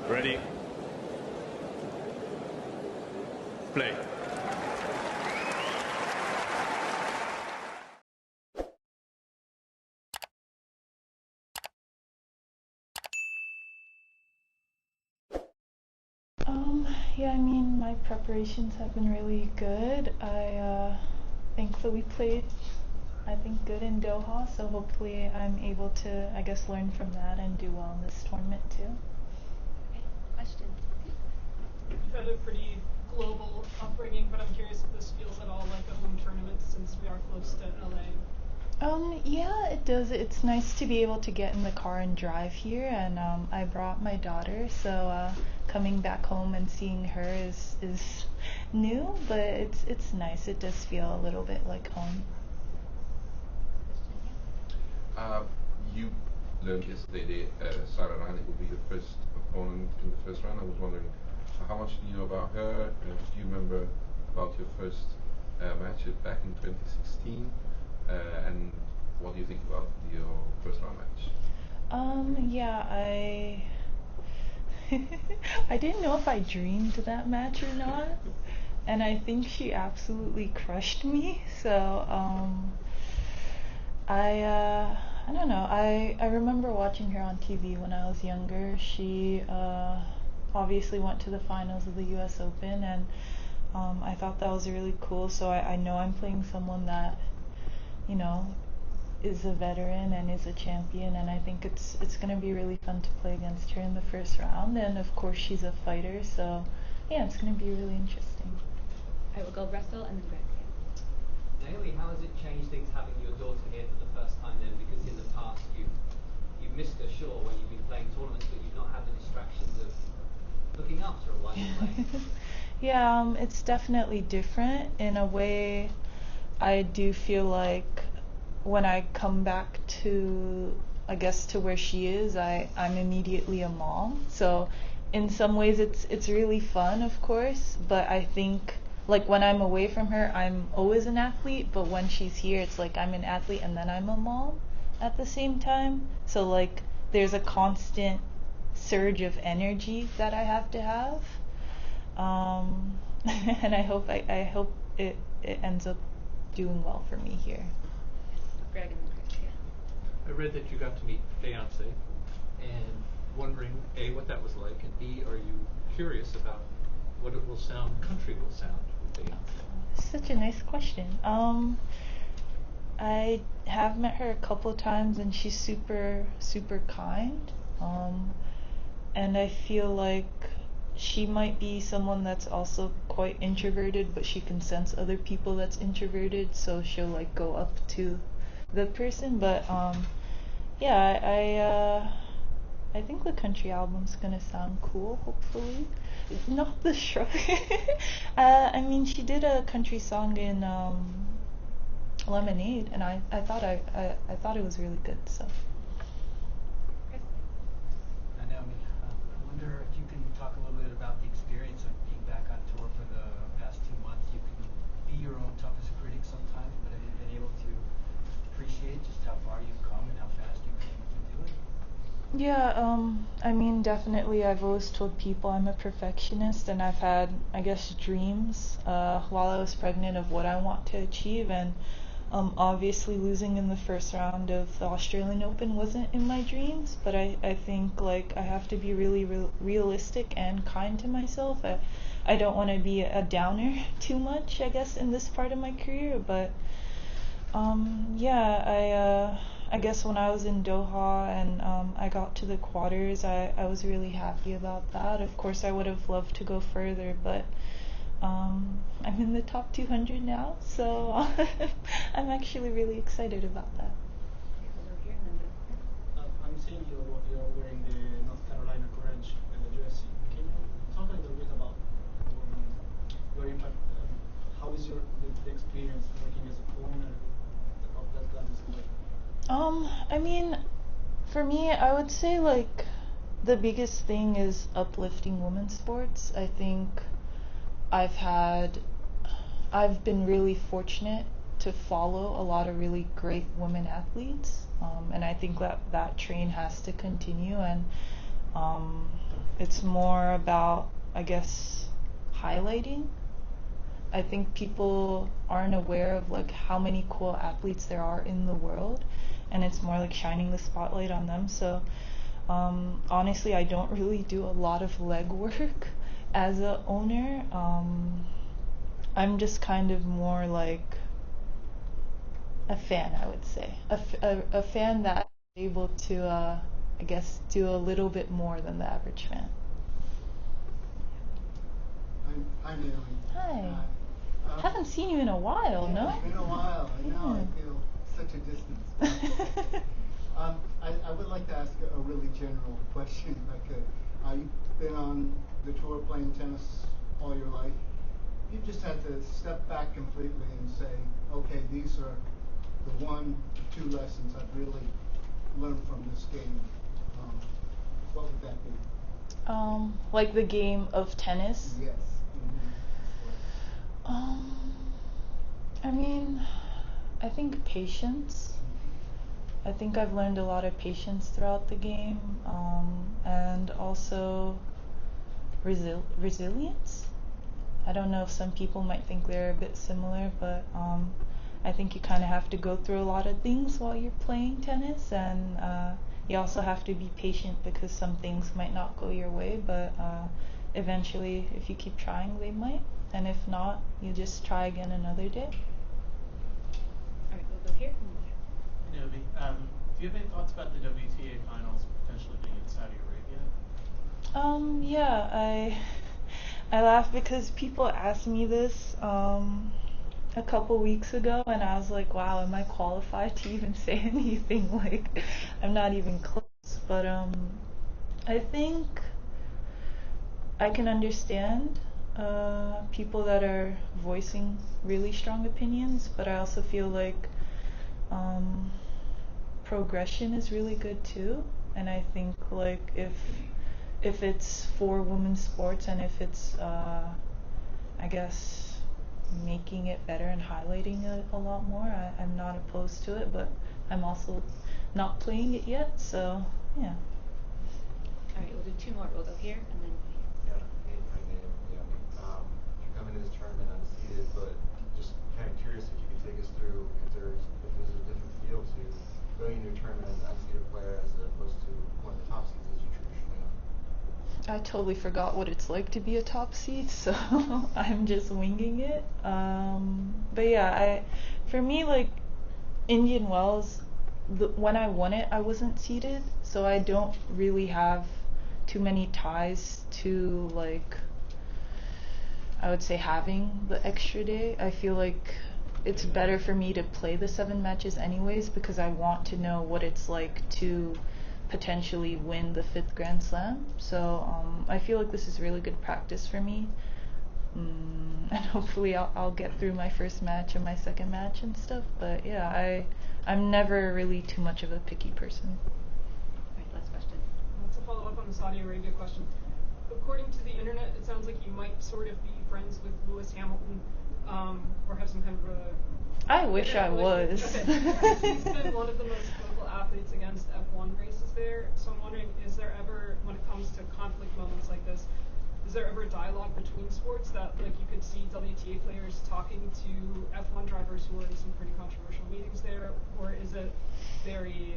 Ready? Play. Yeah, I mean, my preparations have been really good. I thankfully played, I think, good in Doha, so hopefully I'm able to, I guess, learn from that and do well in this tournament too. Okay, question. You've had a pretty global upbringing, but I'm curious if this feels at all like a home tournament since we are close to LA. Yeah, it does. It's nice to be able to get in the car and drive here, and I brought my daughter, so coming back home and seeing her is new, but it's nice. It does feel a little bit like home. You learned yesterday that Sarah Rani will be your first opponent in the first round. I was wondering, how much do you know about her? Do you remember about your first match back in 2016? And what do you think about your first round match? Yeah, I didn't know if I dreamed that match or not, and I think she absolutely crushed me. So I don't know. I remember watching her on TV when I was younger. She obviously went to the finals of the U.S. Open, and I thought that was really cool. So I know I'm playing someone that, you know, is a veteran and is a champion, and I think it's gonna be really fun to play against her in the first round. And of course, she's a fighter, so yeah, it's gonna be really interesting. I will go Russell and then Greg. Naomi, how has it changed things having your daughter here for the first time then? Because in the past you've missed her, sure, when you've been playing tournaments, but you've not had the distractions of looking after her while you're playing. Yeah, it's definitely different. In a way, I do feel like when I come back to, I guess, to where she is, I'm immediately a mom. So in some ways it's really fun, of course, but I think like when I'm away from her, I'm always an athlete, but when she's here, it's like I'm an athlete and then I'm a mom at the same time. So like there's a constant surge of energy that I have to have. And I hope it ends up doing well for me here. Greg and then Greg, yeah. I read that you got to meet fiance, and wondering A, what that was like, and B, are you curious about what it will sound, country will sound with fiance? Such a nice question. I have met her a couple of times, and she's super kind. And I feel like she might be someone that's also quite introverted, but she can sense other people that's introverted, so she'll like go up to the person. But yeah, I think the country album's gonna sound cool, hopefully. Not the shrug. I mean, she did a country song in Lemonade, and I thought it was really good. So. Naomi, I wonder if you can talk a little bit about the experience of being back on tour for the past 2 months. You can be your own toughest critic sometimes, but have you been able to appreciate just how far you've come and how fast you've been able to do it? Yeah, I mean, definitely I've always told people I'm a perfectionist, and I've had, I guess, dreams while I was pregnant of what I want to achieve, and obviously losing in the first round of the Australian Open wasn't in my dreams, but I think like I have to be really realistic and kind to myself. I don't want to be a downer too much, I guess, in this part of my career, but yeah, I guess when I was in Doha and I got to the quarters, I was really happy about that. Of course, I would have loved to go further, but I'm in the top 200 now, so I'm actually really excited about that. Over here and then Greg. I'm seeing you're wearing the North Carolina Courage jersey. Can you talk a little bit about your impact? How is the experience working as a owner of that tennis club? I mean, for me, I would say like the biggest thing is uplifting women's sports. I think I've been really fortunate to follow a lot of really great women athletes, and I think that train has to continue. And it's more about, I guess, highlighting. I think people aren't aware of like how many cool athletes there are in the world, and it's more like shining the spotlight on them. So honestly, I don't really do a lot of legwork as a owner. I'm just kind of more like a fan, I would say, a fan that's able to, I guess, do a little bit more than the average fan. Hi, Naomi. Hi. Haven't seen you in a while, no? It's been a while. I know. I feel such a distance. I would like to ask a really general question, if I could. You've been on the tour playing tennis all your life. You just had to step back completely and say, okay, these are the 1 or 2 lessons I've really learned from this game. What would that be? Like the game of tennis? Yes. I mean, I think patience. I think I've learned a lot of patience throughout the game, and also resilience. I don't know if some people might think they're a bit similar, but I think you kind of have to go through a lot of things while you're playing tennis, and you also have to be patient because some things might not go your way, but eventually, if you keep trying, they might. And if not, you just try again another day. Alright, we'll go here. Naomi, do you have any thoughts about the WTA finals potentially being in Saudi Arabia? Yeah, I laugh because people asked me this a couple weeks ago, and I was like, wow, am I qualified to even say anything? Like, I'm not even close. But I think I can understand people that are voicing really strong opinions, but I also feel like progression is really good too. And I think like if it's for women's sports, and if it's I guess making it better and highlighting it a lot more, I'm not opposed to it, but I'm also not playing it yet, so yeah. Alright, we'll do 2 more. We'll go here and then Yeah, hey, hi Naomi. You come into this tournament unseeded, but just kind of curious if you could take us through if there's a different feel to going into a tournament as an unseeded player as opposed to one of the top seeds as you traditionally are. I totally forgot what it's like to be a top seed, so I'm just winging it. But yeah, for me, like Indian Wells, when I won it, I wasn't seeded, so I don't really have too many ties to, like, I would say having the extra day. I feel like it's better for me to play the 7 matches anyways, because I want to know what it's like to potentially win the 5th Grand Slam. So I feel like this is really good practice for me, and hopefully I'll get through my first match and my second match and stuff. But yeah, I'm never really too much of a picky person. Alright, last question. To follow up on the Saudi Arabia question, according to the internet, it sounds like you might sort of be friends with Lewis Hamilton, or have some kind of a... I wish I was. Okay. He's been one of the most vocal athletes against F1 races there, so I'm wondering, is there ever, when it comes to conflict moments like this, is there ever dialogue between sports that, like, you could see WTA players talking to F1 drivers who are in some pretty controversial meetings there, or is it very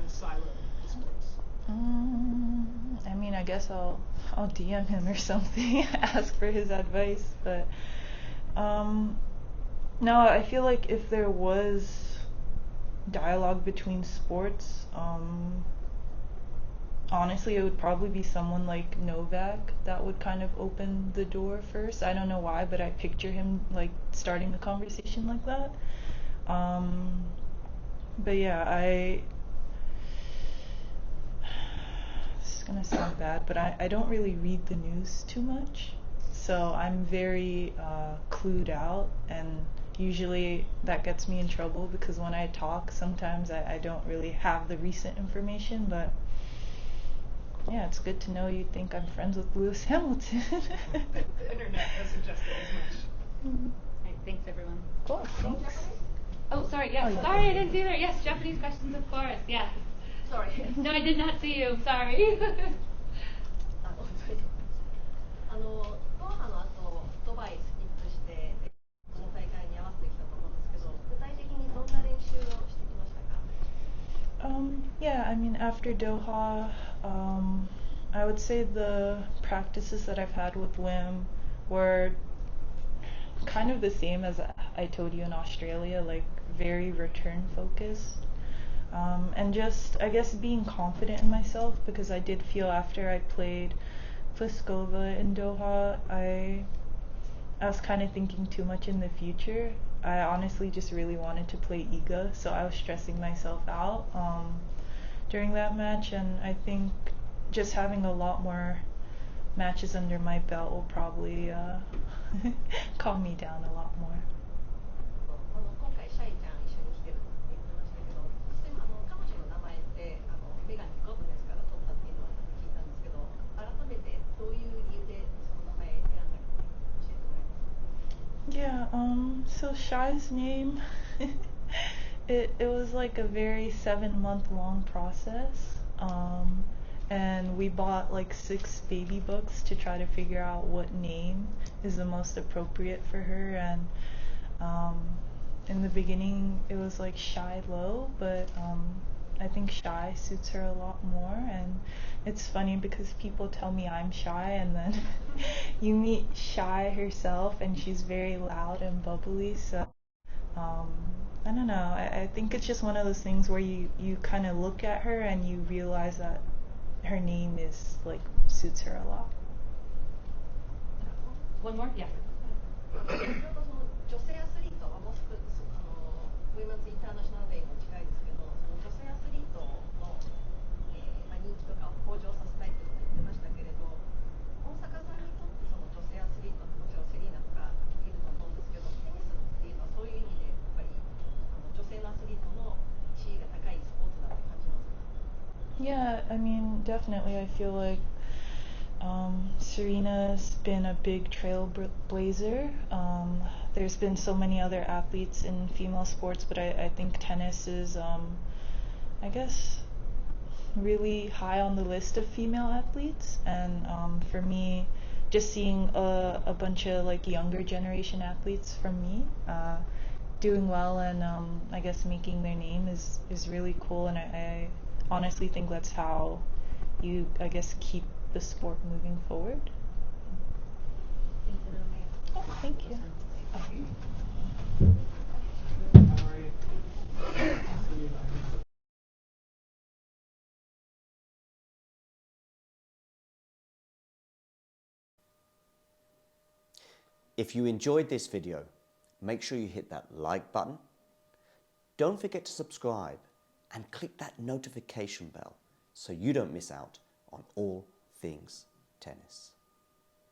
siloed in sports? I mean, I guess I'll DM him or something, ask for his advice, but no, I feel like if there was dialogue between sports, honestly, it would probably be someone like Novak that would kind of open the door first. I don't know why, but I picture him like starting a conversation like that. But yeah, this is gonna sound bad, but I don't really read the news too much, so I'm very clued out, and usually that gets me in trouble because when I talk, sometimes I don't really have the recent information. But yeah, it's good to know you think I'm friends with Lewis Hamilton. The internet has suggested as much. Alright, thanks everyone. Cool, thanks. Oh, sorry, yes. Oh, yeah. Sorry, I didn't see that. Yes, Japanese questions, of course. Yes. Sorry. No, I did not see you. Sorry. mean, after Doha, I would say the practices that I've had with Wim were kind of the same as I told you in Australia, like very return focused. And just, I guess, being confident in myself, because I did feel after I played Pliskova in Doha, I was kind of thinking too much in the future. I honestly just really wanted to play Iga, so I was stressing myself out during that match, and I think just having a lot more matches under my belt will probably calm me down a lot more. 今回シャイちゃん一緒に来てるって言ってましたけど、実際彼女の名前ってメガネゴブネスから取ったっていうのは聞いたんですけど、改めてどういう理由でその名前選んだか教えてもらえますか？ Yeah, so Shai's name, it was like a very 7-month long process. And we bought like 6 baby books to try to figure out what name is the most appropriate for her. And in the beginning it was like Shy Low, but I think Shy suits her a lot more. And it's funny because people tell me I'm shy, and then you meet Shy herself and she's very loud and bubbly. So I don't know, I think it's just one of those things where you kind of look at her and you realize that her name is like suits her a lot. One more? Yeah. 女性アスリート、もしくはウィメンズインターナショナルデーも近いですけど、その女性アスリートの、人気とかを向上させたいってことを言ってましたけれど、大坂さんにとってその女性アスリートってもちろんセリーナとかいると思うんですけど、テニスっていうのはそういう意味でやっぱり女性のアスリートの地位が高いスポーツだって感じますか？ Yeah, I mean, definitely. I feel like Serena's been a big trailblazer. There's been so many other athletes in female sports, but I think tennis is, I guess, really high on the list of female athletes. And for me, just seeing a bunch of like younger generation athletes from me doing well and I guess making their name is really cool. And I honestly think that's how you, I guess, keep the sport moving forward. Oh, thank you. If you enjoyed this video, make sure you hit that like button. Don't forget to subscribe and click that notification bell so you don't miss out on all things tennis.